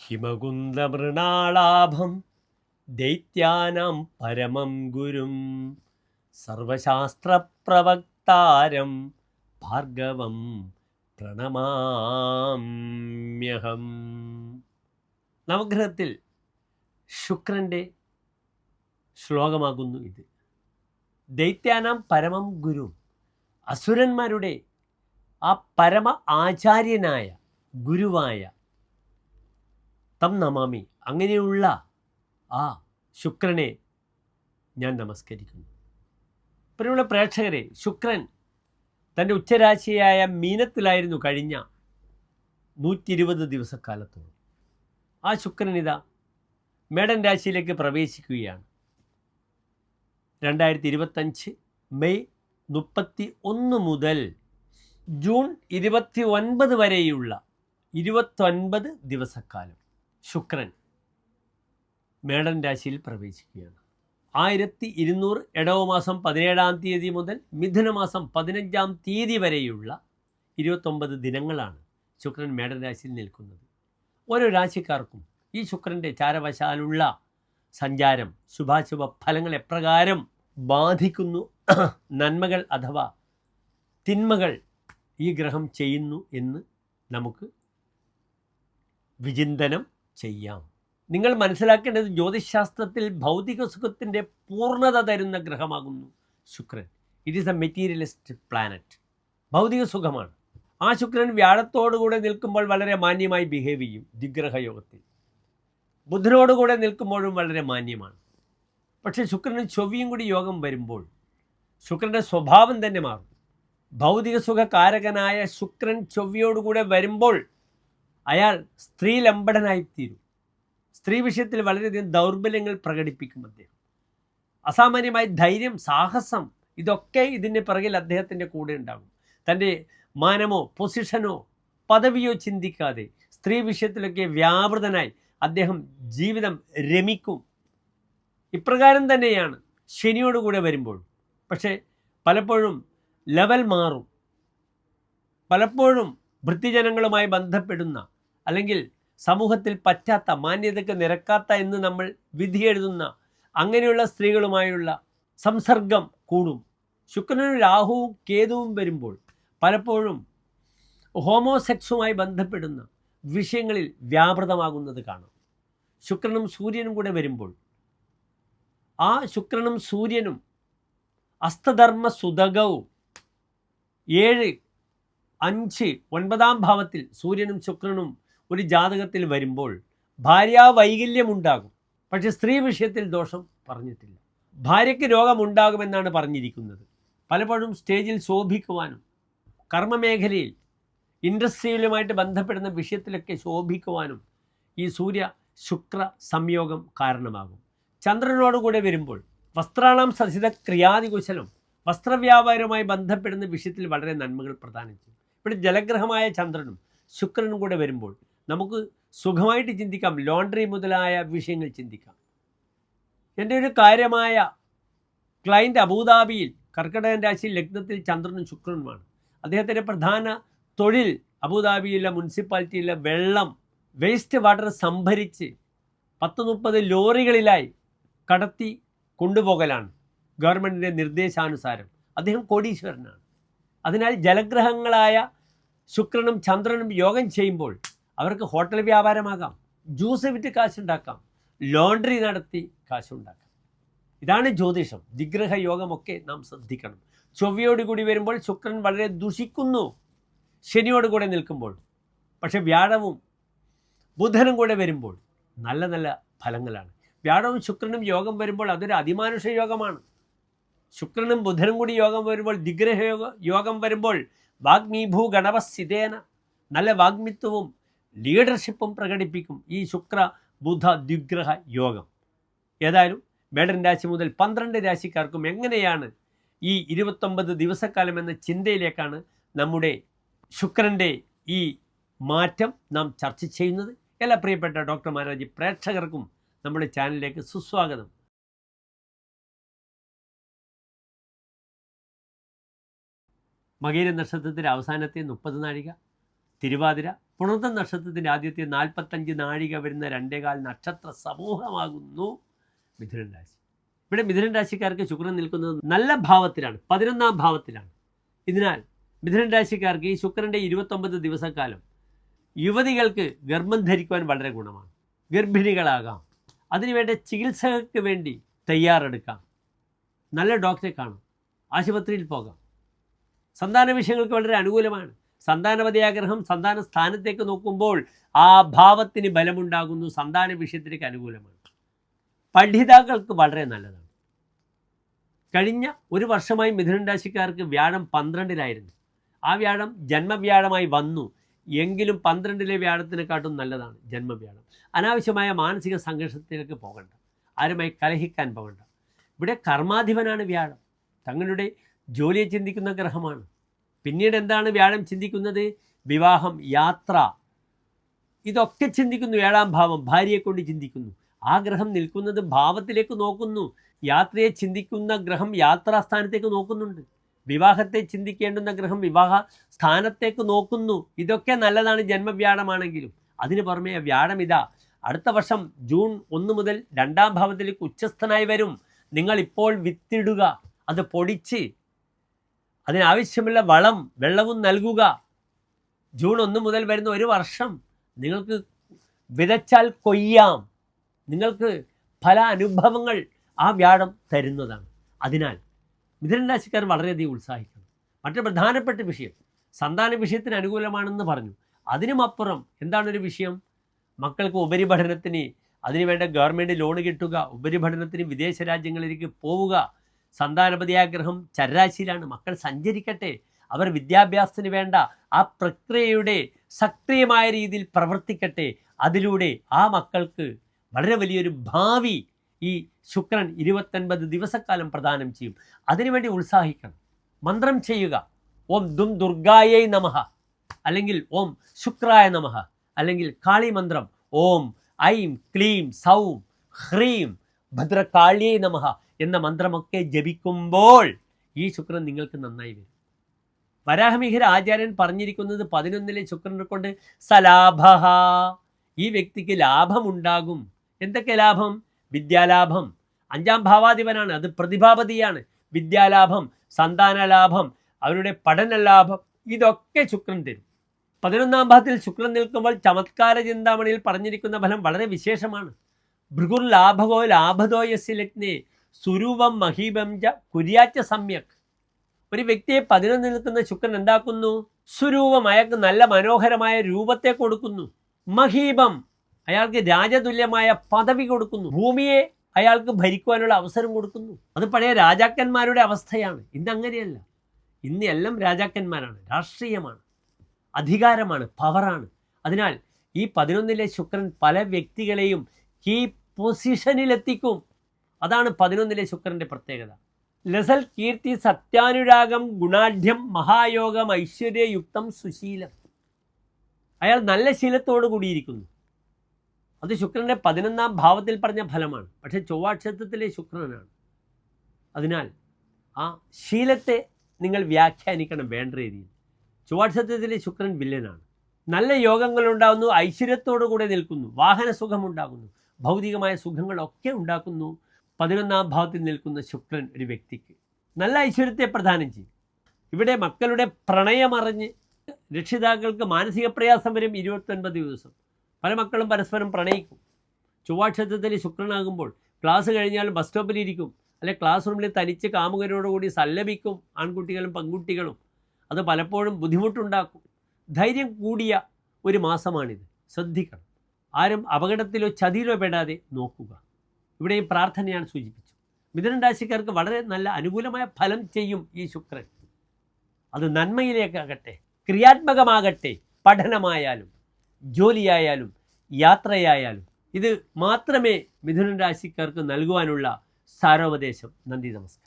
ഹിമകുന്ദമൃണാളാഭം ദൈത്യാനാം പരമം ഗുരും സർവശാസ്ത്രപ്രവക്താരം ഭാർഗവം പ്രണമാമ്യഹം. നവഗ്രഹത്തിൽ ശുക്രൻ്റെ ശ്ലോകമാകുന്നു ഇത്. ദൈത്യാനാം പരമം ഗുരു, അസുരന്മാരുടെ ആ പരമ ആചാര്യനായ ഗുരുവായ തം നമാമി, അങ്ങനെയുള്ള ആ ശുക്രനെ ഞാൻ നമസ്കരിക്കുന്നു. പ്രിയമുള്ള പ്രേക്ഷകരെ, ശുക്രൻ തൻ്റെ ഉച്ചരാശിയായ മീനത്തിലായിരുന്നു കഴിഞ്ഞ 120 ദിവസക്കാലത്തോളം. ആ ശുക്രൻ ഇതാ മേടൻ രാശിയിലേക്ക് പ്രവേശിക്കുകയാണ്. 2025 മെയ് 31 മുതൽ ജൂൺ 29 വരെയുള്ള 29 ദിവസക്കാലം ശുക്രൻ മേടൻ രാശിയിൽ പ്രവേശിക്കുകയാണ്. 1200 ഇടവമാസം 17-ാം തീയതി മുതൽ മിഥുനമാസം 15-ാം തീയതി വരെയുള്ള 29 ദിനങ്ങളാണ് ശുക്രൻ മേടൻ രാശിയിൽ നിൽക്കുന്നത്. ഓരോ രാശിക്കാർക്കും ഈ ശുക്രൻ്റെ ചാരവശാലുള്ള സഞ്ചാരം ശുഭാശുഭ ഫലങ്ങൾ എപ്രകാരം ബാധിക്കുന്നു, നന്മകൾ അഥവാ തിന്മകൾ ഈ ഗ്രഹം ചെയ്യുന്നു എന്ന് നമുക്ക് വിചിന്തനം ചെയ്യാം. നിങ്ങൾ മനസ്സിലാക്കേണ്ടത്, ജ്യോതിശാസ്ത്രത്തിൽ ഭൗതിക സുഖത്തിൻ്റെ പൂർണ്ണത തരുന്ന ഗ്രഹമാകുന്നു ശുക്രൻ. It is A materialist planet. ഭൗതിക സുഖമാണ്. ആ ശുക്രൻ വ്യാഴത്തോടുകൂടെ നിൽക്കുമ്പോൾ വളരെ മാന്യമായി ബിഹേവ് ചെയ്യും ദിഗ്രഹയോഗത്തിൽ. ബുധനോടുകൂടെ നിൽക്കുമ്പോഴും വളരെ മാന്യമാണ്. പക്ഷേ ശുക്രനും ചൊവ്വയും കൂടി യോഗം വരുമ്പോൾ ശുക്രൻ്റെ സ്വഭാവം തന്നെ മാറും. ഭൗതിക സുഖകാരകനായ ശുക്രൻ ചൊവ്വയോടുകൂടെ വരുമ്പോൾ അയാൾ സ്ത്രീലമ്പടനായിത്തീരും. സ്ത്രീ വിഷയത്തിൽ വളരെയധികം ദൗർബല്യങ്ങൾ പ്രകടിപ്പിക്കും അദ്ദേഹം. അസാമാന്യമായ ധൈര്യം, സാഹസം, ഇതൊക്കെ ഇതിൻ്റെ പിറകിൽ അദ്ദേഹത്തിൻ്റെ കൂടെ ഉണ്ടാകും. തൻ്റെ മാനമോ പൊസിഷനോ പദവിയോ ചിന്തിക്കാതെ സ്ത്രീ വിഷയത്തിലൊക്കെ വ്യാപൃതനായി അദ്ദേഹം ജീവിതം രമിക്കും. ഇപ്രകാരം തന്നെയാണ് ശനിയോടുകൂടെ വരുമ്പോൾ. പക്ഷേ പലപ്പോഴും ലെവൽ മാറും. പലപ്പോഴും വൃത്തിജനങ്ങളുമായി ബന്ധപ്പെടുന്ന, അല്ലെങ്കിൽ സമൂഹത്തിൽ പറ്റാത്ത, മാന്യതയ്ക്ക് നിരക്കാത്ത എന്ന് നമ്മൾ വിധിയെഴുതുന്ന അങ്ങനെയുള്ള സ്ത്രീകളുമായുള്ള സംസർഗം കൂടും. ശുക്രനും രാഹുവും കേതുവും വരുമ്പോൾ പലപ്പോഴും ഹോമോസെക്സുമായി ബന്ധപ്പെടുന്ന വിഷയങ്ങളിൽ വ്യാപൃതമാകുന്നത് കാണാം. ശുക്രനും സൂര്യനും കൂടെ വരുമ്പോൾ ആ ശുക്രനും സൂര്യനും അസ്തധർമ്മ സുതകവും 7, 5, 9-ാം ഭാവത്തിൽ സൂര്യനും ശുക്രനും ഒരു ജാതകത്തിൽ വരുമ്പോൾ ഭാര്യാവൈകല്യമുണ്ടാകും. പക്ഷെ സ്ത്രീ വിഷയത്തിൽ ദോഷം പറഞ്ഞിട്ടില്ല. ഭാര്യയ്ക്ക് രോഗമുണ്ടാകുമെന്നാണ് പറഞ്ഞിരിക്കുന്നത്. പലപ്പോഴും സ്റ്റേജിൽ ശോഭിക്കുവാനും കർമ്മമേഖലയിൽ ഇൻഡസ്ട്രിയിലുമായിട്ട് ബന്ധപ്പെടുന്ന വിഷയത്തിലൊക്കെ ശോഭിക്കുവാനും ഈ സൂര്യ ശുക്ര സംയോഗം കാരണമാകും. ചന്ദ്രനോടുകൂടെ വരുമ്പോൾ വസ്ത്രാണാം സസിത ക്രിയാതികുശലം, വസ്ത്രവ്യാപാരവുമായി ബന്ധപ്പെടുന്ന വിഷയത്തിൽ വളരെ നന്മകൾ പ്രദാനം ചെയ്യും. ഇവിടെ ജലഗ്രഹമായ ചന്ദ്രനും ശുക്രനും കൂടെ വരുമ്പോൾ നമുക്ക് സുഖമായിട്ട് ചിന്തിക്കാം. ലോണ്ടറി മുതലായ വിഷയങ്ങൾ ചിന്തിക്കാം. എൻ്റെ ഒരു കാര്യമായ ക്ലയൻറ്റ് അബുദാബിയിൽ കർക്കിടകൻ രാശിയിൽ ലഗ്നത്തിൽ ചന്ദ്രനും ശുക്രനുമാണ്. അദ്ദേഹത്തിൻ്റെ പ്രധാന തൊഴിൽ അബുദാബിയിലെ മുനിസിപ്പാലിറ്റിയിലെ വെള്ളം, വേസ്റ്റ് വാട്ടർ സംഭരിച്ച് 10-30 ലോറികളിലായി കടത്തി കൊണ്ടുപോകലാണ് ഗവൺമെൻറ്റിൻ്റെ നിർദ്ദേശാനുസാരം. അദ്ദേഹം കോടീശ്വരനാണ്. അതിനാൽ ജലഗ്രഹങ്ങളായ ശുക്രനും ചന്ദ്രനും യോഗം ചെയ്യുമ്പോൾ അവർക്ക് ഹോട്ടൽ വ്യാപാരമാകാം, ജ്യൂസ് വിറ്റ് കാശുണ്ടാക്കാം, ലോണ്ടറി നടത്തി കാശുണ്ടാക്കാം. ഇതാണ് ജ്യോതിഷം. ദിഗ്രഹ യോഗമൊക്കെ നാം ശ്രദ്ധിക്കണം. ചൊവ്വയോടുകൂടി വരുമ്പോൾ ശുക്രൻ വളരെ ദുഷിക്കുന്നു ശനിയോടുകൂടെ നിൽക്കുമ്പോൾ. പക്ഷെ വ്യാഴവും ബുധനും കൂടെ വരുമ്പോൾ നല്ല നല്ല ഫലങ്ങളാണ്. വ്യാഴവും ശുക്രനും യോഗം വരുമ്പോൾ അതൊരു അതിമാനുഷ യോഗമാണ്. ശുക്രനും ബുധനും കൂടി യോഗം വരുമ്പോൾ, ദിഗ്രഹ യോഗം വരുമ്പോൾ വാഗ്മീഭൂ ഗണപസ്ഥിതേന, നല്ല വാഗ്മിത്വവും ലീഡർഷിപ്പും പ്രകടിപ്പിക്കും ഈ ശുക്ര ബുധ ദിഗ്രഹ യോഗം. ഏതായാലും മേടൻ രാശി മുതൽ 12 രാശിക്കാർക്കും എങ്ങനെയാണ് ഈ 29 ദിവസക്കാലം എന്ന ചിന്തയിലേക്കാണ് നമ്മുടെ ശുക്രൻ്റെ ഈ മാറ്റം നാം ചർച്ച ചെയ്യുന്നത്. എല്ലാ പ്രിയപ്പെട്ട ഡോക്ടർ മാരാജി പ്രേക്ഷകർക്കും നമ്മുടെ ചാനലിലേക്ക് സുസ്വാഗതം. മകീര നക്ഷത്രത്തിൻ്റെ അവസാനത്തെ 30 നാഴിക, തിരുവാതിര, പുണർന്ന നക്ഷത്രത്തിൻ്റെ ആദ്യത്തെ 45 നാഴിക വരുന്ന 2.25 നക്ഷത്ര സമൂഹമാകുന്നു മിഥുനൻ രാശി. ഇവിടെ മിഥുനൻ രാശിക്കാർക്ക് ശുക്രൻ നിൽക്കുന്നത് നല്ല ഭാവത്തിലാണ്, 11ാം ഭാവത്തിലാണ്. ഇതിനാൽ മിഥുനൻ രാശിക്കാർക്ക് ഈ ശുക്രൻ്റെ 29 ദിവസക്കാലം യുവതികൾക്ക് ഗർഭം ധരിക്കുവാൻ വളരെ ഗുണമാണ്. ഗർഭിണികളാകാം, അതിനുവേണ്ട ചികിത്സകൾക്ക് വേണ്ടി തയ്യാറെടുക്കാം, നല്ല ഡോക്ടറെ കാണാം, ആശുപത്രിയിൽ പോകാം. സന്താന വിഷയങ്ങൾക്ക് വളരെ അനുകൂലമാണ്. സന്താനപതിയാഗ്രഹം സന്താന സ്ഥാനത്തേക്ക് നോക്കുമ്പോൾ ആ ഭാവത്തിന് ബലമുണ്ടാകുന്നു, സന്താന വിഷയത്തിലേക്ക് അനുകൂലമാണ്. പഠിതാക്കൾക്ക് വളരെ നല്ലതാണ്. കഴിഞ്ഞ ഒരു വർഷമായി മിഥുനൻ രാശിക്കാർക്ക് വ്യാഴം 12-ലായിരുന്നു. ആ വ്യാഴം ജന്മവ്യാഴമായി വന്നു എങ്കിലും 12-ലെ വ്യാഴത്തിനെക്കാട്ടും നല്ലതാണ് ജന്മവ്യാഴം. അനാവശ്യമായ മാനസിക സംഘർഷത്തിലേക്ക് പോകണ്ട, ആരുമായി കലഹിക്കാൻ പോകണ്ട. ഇവിടെ കർമാധിപനാണ് വ്യാഴം, തങ്ങളുടെ ജോലിയെ ചിന്തിക്കുന്ന ഗ്രഹമാണ്. പിന്നീട് എന്താണ് വ്യാഴം ചിന്തിക്കുന്നത്? വിവാഹം, യാത്ര, ഇതൊക്കെ ചിന്തിക്കുന്നു. 7ാം ഭാവം ഭാര്യയെ കൊണ്ട് ചിന്തിക്കുന്നു. ആ ഗ്രഹം നിൽക്കുന്നത് ഭാവത്തിലേക്ക് നോക്കുന്നു. യാത്രയെ ചിന്തിക്കുന്ന ഗ്രഹം യാത്രാസ്ഥാനത്തേക്ക് നോക്കുന്നുണ്ട്. വിവാഹത്തെ ചിന്തിക്കേണ്ടുന്ന ഗ്രഹം വിവാഹ സ്ഥാനത്തേക്ക് നോക്കുന്നു. ഇതൊക്കെ നല്ലതാണ് ജന്മവ്യാഴമാണെങ്കിലും. അതിന് പുറമെ വ്യാഴം ഇതാ അടുത്ത വർഷം ജൂൺ 1 മുതൽ 2ാം ഭാവത്തിലേക്ക് ഉച്ചസ്ഥനായി വരും. നിങ്ങളിപ്പോൾ വിത്തിടുക, അത് പൊടിച്ച് അതിനാവശ്യമുള്ള വെള്ളവും നൽകുക. ജൂൺ 1 മുതൽ വരുന്ന ഒരു വർഷം നിങ്ങൾക്ക് വിതച്ചാൽ കൊയ്യാം. നിങ്ങൾക്ക് പല അനുഭവങ്ങൾ ആ വ്യാഴം തരുന്നതാണ്. അതിനാൽ മിഥുനൻ രാശിക്കാർ വളരെയധികം ഉത്സാഹിക്കണം. മറ്റൊരു പ്രധാനപ്പെട്ട വിഷയം സന്താന വിഷയത്തിന് അനുകൂലമാണെന്ന് പറഞ്ഞു. അതിനുമപ്പുറം എന്താണൊരു വിഷയം? മക്കൾക്ക് ഉപരിപഠനത്തിന് അതിനുവേണ്ട ഗവൺമെൻറ് ലോൺ കിട്ടുക, ഉപരിപഠനത്തിന് വിദേശ രാജ്യങ്ങളിലേക്ക് പോവുക. സന്താനപതിയായ ഗ്രഹം ചരരാശിയിലാണ്. മക്കൾ സഞ്ചരിക്കട്ടെ, അവർ വിദ്യാഭ്യാസത്തിന് വേണ്ട ആ പ്രക്രിയയുടെ സക്രിയമായ രീതിയിൽ പ്രവർത്തിക്കട്ടെ. അതിലൂടെ ആ മക്കൾക്ക് വളരെ വലിയൊരു ഭാവി ഈ ശുക്രൻ 29 ദിവസക്കാലം പ്രദാനം ചെയ്യും. അതിനുവേണ്ടി ഉത്സാഹിക്കണം, മന്ത്രം ചെയ്യുക. ഓം ദും ദുർഗായൈ നമഃ, അല്ലെങ്കിൽ ഓം ശുക്രായ നമഃ, അല്ലെങ്കിൽ കാളി മന്ത്രം ഓം ഐം ക്ലീം സൗം ഹ്രീം ഭദ്രകാളിയൈ നമഃ എന്ന മന്ത്രമൊക്കെ ജപിക്കുമ്പോൾ ഈ ശുക്രൻ നിങ്ങൾക്ക് നന്നായി വരും. വരാഹമിഹിര ആചാര്യൻ പറഞ്ഞിരിക്കുന്നത് 11-ലെ ശുക്രനെ കൊണ്ട് സലാഭ, ഈ വ്യക്തിക്ക് ലാഭമുണ്ടാകും. എന്തൊക്കെ ലാഭം? വിദ്യാലാഭം. 5ാം ഭാവാധിപനാണ്, അത് പ്രതിഭാപതിയാണ്. വിദ്യാലാഭം, സന്താനലാഭം, അവരുടെ പഠനലാഭം, ഇതൊക്കെ ശുക്രൻ തരും. 11ാം ഭാവത്തിൽ ശുക്രൻ നിൽക്കുമ്പോൾ ചമത്കാര ചിന്താമണിയിൽ പറഞ്ഞിരിക്കുന്ന ഫലം വളരെ വിശേഷമാണ്. ഭൃഗുർ ലാഭകോ ലാഭതോ യസ്യ ലഗ്നേ സുരൂപം മഹീപം ച കുര്യാച്ച സമ്യക്. ഒരു വ്യക്തിയെ 11 നിൽക്കുന്ന ശുക്രൻ എന്താക്കുന്നു? സ്വരൂപം, അയാൾക്ക് നല്ല മനോഹരമായ രൂപത്തെ കൊടുക്കുന്നു. മഹീപം, അയാൾക്ക് രാജതുല്യമായ പദവി കൊടുക്കുന്നു. ഭൂമിയെ അയാൾക്ക് ഭരിക്കുവാനുള്ള അവസരം കൊടുക്കുന്നു. അത് പഴയ രാജാക്കന്മാരുടെ അവസ്ഥയാണ്. ഇന്ന് അങ്ങനെയല്ല. ഇന്ന് എല്ലാം രാജാക്കന്മാരാണ്, രാഷ്ട്രീയമാണ്, അധികാരമാണ്, പവറാണ്. അതിനാൽ ഈ 11-ലെ ശുക്രൻ പല വ്യക്തികളെയും ഈ പൊസിഷനിലെത്തിക്കും. അതാണ് 11-ലെ ശുക്രൻ്റെ പ്രത്യേകത. ലസൽ കീർത്തി സത്യാനുരാഗം ഗുണാഢ്യം മഹായോഗം ഐശ്വര്യയുക്തം സുശീലം. അയാൾ നല്ല ശീലത്തോടു കൂടിയിരിക്കുന്നു. അത് ശുക്രൻ്റെ 11ാം ഭാവത്തിൽ പറഞ്ഞ ഫലമാണ്. പക്ഷേ ചൊവ്വാക്ഷേത്രത്തിലെ ശുക്രനാണ്. അതിനാൽ ആ ശീലത്തെ നിങ്ങൾ വ്യാഖ്യാനിക്കണം വേണ്ട രീതിയിൽ. ചൊവ്വാക്ഷേത്രത്തിലെ ശുക്രൻ വില്ലനാണ്. നല്ല യോഗങ്ങളുണ്ടാകുന്നു, ഐശ്വര്യത്തോടു കൂടെ നിൽക്കുന്നു, വാഹന സുഖമുണ്ടാകുന്നു, ഭൗതികമായ സുഖങ്ങളൊക്കെ ഉണ്ടാക്കുന്നു. 11ാം ഭാവത്തിൽ നിൽക്കുന്ന ശുക്രൻ ഒരു വ്യക്തിക്ക് നല്ല ഐശ്വര്യത്തെ പ്രദാനം ചെയ്യും. ഇവിടെ മക്കളുടെ പ്രണയമറിഞ്ഞ് രക്ഷിതാക്കൾക്ക് മാനസിക പ്രയാസം വരും. 29 ദിവസം പല മക്കളും പരസ്പരം പ്രണയിക്കും. ചൊവ്വാക്ഷേത്രത്തിൽ ശുക്രനാകുമ്പോൾ ക്ലാസ് കഴിഞ്ഞാൽ ബസ് സ്റ്റോപ്പിലിരിക്കും, അല്ലെ ക്ലാസ് റൂമിൽ തനിച്ച് കാമുകരോടുകൂടി സല്ലപിക്കും ആൺകുട്ടികളും പെൺകുട്ടികളും. അത് പലപ്പോഴും ബുദ്ധിമുട്ടുണ്ടാക്കും. ധൈര്യം കൂടിയ ഒരു മാസമാണിത്, ശ്രദ്ധിക്കണം. ആരും അപകടത്തിലോ ചതിയിലോ പെടാതെ നോക്കുക. ഇവിടെ ഈ പ്രാർത്ഥന ഞാൻ സൂചിപ്പിച്ചു. മിഥുനൻ രാശിക്കാർക്ക് വളരെ നല്ല അനുകൂലമായ ഫലം ചെയ്യും ഈ ശുക്രൻ. അത് നന്മയിലേക്കാകട്ടെ, ക്രിയാത്മകമാകട്ടെ, പഠനമായാലും ജോലിയായാലും യാത്രയായാലും ഇത് മാത്രമേ മിഥുനൻ രാശിക്കാർക്ക് നൽകുവാനുള്ള സാരോപദേശം. നന്ദി, നമസ്കാരം.